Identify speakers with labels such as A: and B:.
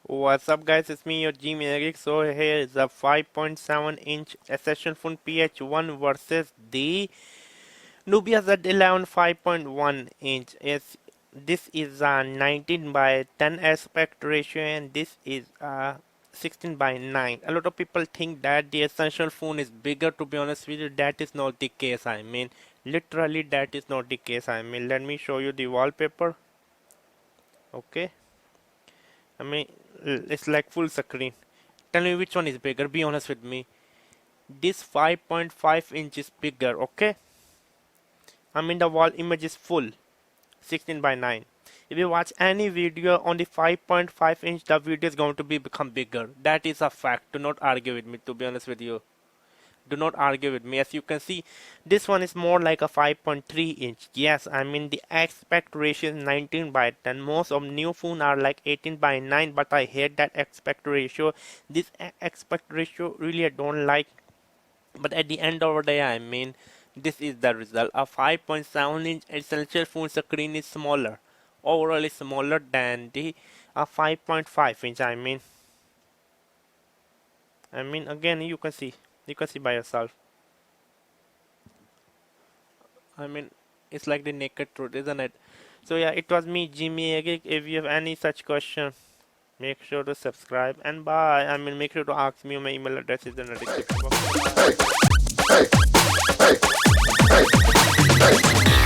A: What's up guys, it's me your Geek. So here is a 5.7-inch essential phone PH-1 versus the Nubia Z11 5.1 inch. This is a 19 by 10 aspect ratio and this is a 16 by 9. A lot of people think that the essential phone is bigger. To be honest with you, that is not the case. Literally that is not the case. Let me show you the wallpaper. Okay. I mean, it's like full screen. Tell me which one is bigger. Be honest with me. This 5.5 inch is bigger, okay? The wall image is full, 16 by 9. If you watch any video on the 5.5 inch, the video is going to become bigger. That is a fact. Do not argue with me, to be honest with you. Do not argue with me. As you can see, this one is more like a 5.3 inch. Yes, the aspect ratio is 19 by 10. Most of new phone are like 18 by 9, but I hate that aspect ratio. This aspect ratio really I don't like. But at the end of the day, this is the result. A 5.7 inch essential phone screen is smaller. Overall is smaller than the 5.5 inch. Again, you can see by yourself. It's like the naked truth, isn't it? So yeah, it was me, Jimmy. If you have any such question, make sure to subscribe and bye. Make sure to ask me. My email address is in the description box.